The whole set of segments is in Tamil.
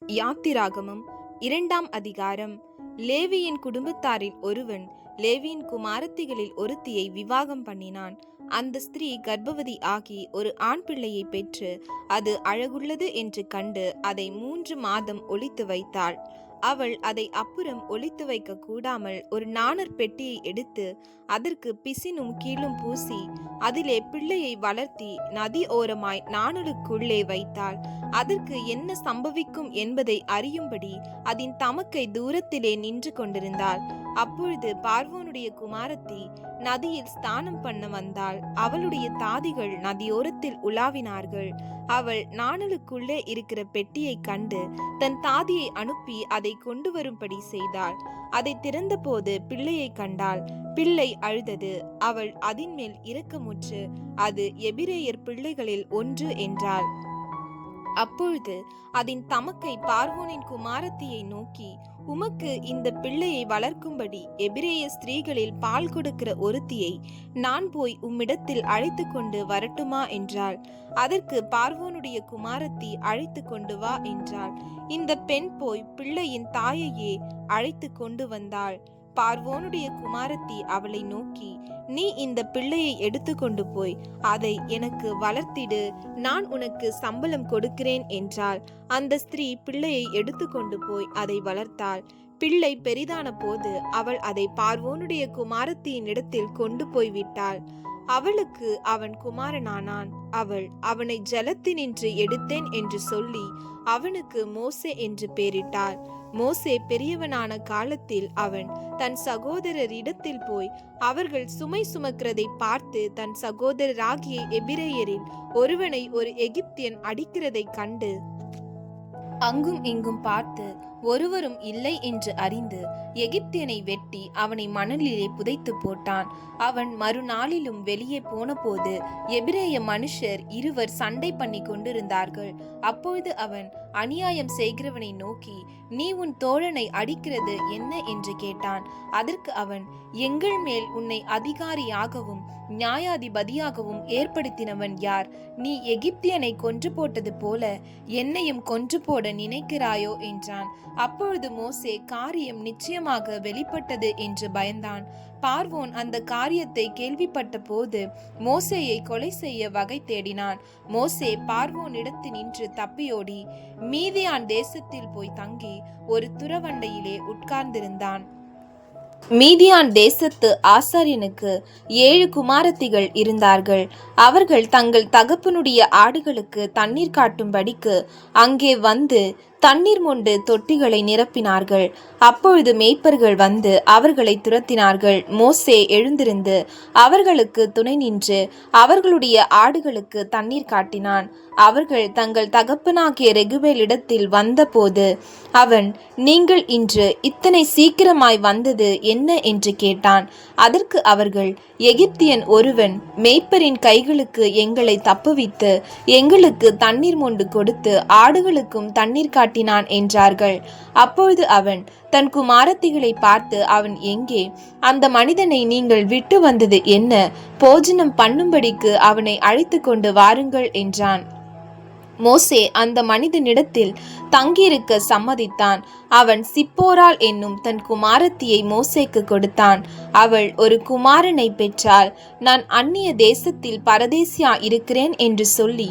யாத்திராகமம் 2ஆம் அதிகாரம். லேவியின் குடும்பத்தாரில் ஒருவன் லேவியின் குமாரத்திகளில் ஒருத்தியை விவாகம் பண்ணினான். அந்த ஸ்திரீ கர்ப்பவதி ஆகி ஒரு ஆண் பிள்ளையை பெற்று அது அழகுள்ளது என்று கண்டு அதை 3 மாதம் ஒளித்து வைத்தாள். அவள் அதை அப்புறம் ஒளித்து வைக்க கூடாமல் ஒரு நாணற் பெட்டியை எடுத்து அதற்கு பிசினும் கீழும் பூசி அதிலே பிள்ளையை வளர்த்தி நதி ஓரமாய் நாணலுக்குள்ளே வைத்தாள். அதற்கு என்ன சம்பவிக்கும் என்பதை அறியும்படி அதன் தமக்கை தூரத்திலே நின்று கொண்டிருந்தாள். அப்பொழுது பார்வோனுடைய குமாரத்தி நதியில் ஸ்நானம் பண்ண வந்தாள். அவளுடைய தாதிகள் நதியோரத்தில் உலாவினார்கள். அவள் நாணலுக்குள்ளே இருக்கிற பெட்டியை கண்டு தன் தாதியை அனுப்பி அதை கொண்டு வரும்படி செய்தாள். அதை திறந்தபோது பிள்ளையை கண்டாள். பிள்ளை அழுதது. அவள் அதின் மேல் இரக்கமுற்று அது எபிரேயர் பிள்ளைகளில் ஒன்று என்றாள். அப்பொழுது அதன் தமக்கை பார்வோனின் குமாரத்தியை நோக்கி, உமக்கு இந்த பிள்ளையை வளர்க்கும்படி எபிரேய ஸ்திரீகளில் பால் கொடுக்கிற ஒருத்தியை நான் போய் உம்மிடத்தில் அழைத்து கொண்டு வரட்டுமா என்றாள். அதற்கு பார்வோனுடைய குமாரத்தி அழைத்து கொண்டு வா என்றாள். இந்த பெண் போய் பிள்ளையின் தாயையே அழைத்து கொண்டு வந்தாள். பார்வோனுடைய குமாரத்தி அவளை நோக்கி, நீ இந்த பிள்ளையை எடுத்து கொண்டு போய் அதை எனக்கு வளர்த்திடு, நான் உனக்கு சம்பளம் கொடுக்கிறேன் என்றாள். அந்த ஸ்திரீ பிள்ளையை எடுத்து கொண்டு போய் அதை வளர்த்தாள். பிள்ளை பெரிதான போது அவள் அதை பார்வோனுடைய குமாரத்தியின் இடத்தில் கொண்டு போய் விட்டாள். அவளுக்கு அவன் குமாரனானான். அவள் அவனை ஜலத்தினின்று எடுத்தேன் என்று சொல்லி அவனுக்கு மோசே என்று பெயரிட்டாள். மோசே பெரியவனான காலத்தில் அவன் தன் சகோதரரிடத்தில் போய் அவர்கள் சுமை சுமக்கிறதை பார்த்து தன் சகோதரராகிய எபிரேயரில் ஒருவனை ஒரு எகிப்தியன் அடிக்கிறதை கண்டு அங்கும் இங்கும் பார்த்து ஒருவரும் இல்லை என்று அறிந்து எகிப்தியனை வெட்டி அவனை மணலிலே புதைத்து போட்டான். அவன் மறுநாளிலும் வெளியே போன போது எபிரேய மனுஷர் இருவர் சண்டை பண்ணி கொண்டிருந்தார்கள். அப்பொழுது அவன் அநியாயம் செய்கிறவனை நோக்கி, நீ உன் தோழனை அடிக்கிறது என்ன என்று கேட்டான். அதற்கு அவன், எங்கள் மேல் உன்னை அதிகாரியாகவும் நியாயாதிபதியாகவும் ஏற்படுத்தினவன் யார்? நீ எகிப்தியனை கொன்று போட்டது போல என்னையும் கொன்று போட நினைக்கிறாயோ என்றான். அப்பொழுது மோசே காரியம் நிச்சயமாக வெளிப்பட்டது என்று பயந்தான். பார்வோன் அந்த காரியத்தை கேள்விப்பட்ட போது மோசேயை கொலை செய்ய வகை தேடினான். மோசே பார்வோன் இடத்து நின்று தப்பியோடி மீதியான் தேசத்தில் போய் தங்கி ஒரு துறவண்டையிலே உட்கார்ந்திருந்தான். மீதியான் தேசத்து ஆசாரியனுக்கு 7 குமாரத்திகள் இருந்தார்கள். அவர்கள் தங்கள் தகப்பனுடைய ஆடுகளுக்கு தண்ணீர் காட்டும்படிக்கு அங்கே வந்து தண்ணீர் மொண்டு தொட்டிகளை நிரப்பினார்கள். அப்பொழுது மேய்ப்பர்கள் வந்து அவர்களை துரத்தினார்கள். மோசே எழுந்திருந்து அவர்களுக்கு துணை நின்று அவர்களுடைய ஆடுகளுக்கு தண்ணீர் காட்டினான். அவர்கள் தங்கள் தகப்பனாகிய ரெகுவேலிடத்தில் வந்தபோது அவன், நீங்கள் இன்று இத்தனை சீக்கிரமாய் வந்தது என்ன என்று கேட்டான். அதற்கு அவர்கள், எகிப்தியன் ஒருவன் மேய்ப்பரின் கைகளுக்கு எங்களை தப்புவித்து எங்களுக்கு தண்ணீர் மொண்டு கொடுத்து ஆடுகளுக்கும் தண்ணீர் காட்டினான் என்றார்கள். அப்பொழுது அவன் தன் குமாரத்திகளை பார்த்து, அவன் எங்கே? அந்த மனிதனை நீங்கள் விட்டு வந்தது என்ன? போஜனம் பண்ணும்படிக்கு அவனை அழைத்து கொண்டு வாருங்கள் என்றான். மோசே அந்த மனிதனிடத்தில் தங்கியிருக்க சம்மதித்தான். அவன் சிப்போராள் என்னும் தன் குமாரத்தியை மோசேக்கு கொடுத்தான். அவள் ஒரு குமாரனை பெற்றாள். நான் அந்நிய தேசத்தில் பரதேசியா இருக்கிறேன் என்று சொல்லி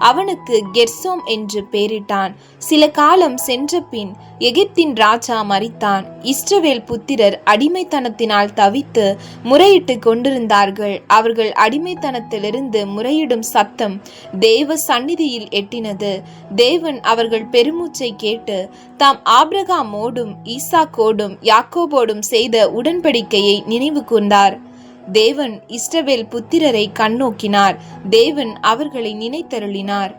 அவனுக்கு கெர்சோம் என்று பெயரிட்டான். சில காலம் சென்ற பின் எகிப்தின் ராஜா மரித்தான். இஸ்ரவேல் புத்திரர் அடிமைத்தனத்தினால் தவித்து முறையிட்டு கொண்டிருந்தார்கள். அவர்கள் அடிமைத்தனத்திலிருந்து முறையிடும் சத்தம் தேவ சந்நிதியில் எட்டினது. தேவன் அவர்கள் பெருமூச்சை கேட்டு தாம் ஆபிரகாமோடும் ஈசாக்கோடும் யாக்கோபோடும் செய்த உடன்படிக்கையை நினைவு கூர்ந்தார். தேவன் இஸ்ரவேல் புத்திரரை கண்ணோக்கினார். தேவன் அவர்களை நினைத்தருளினார்.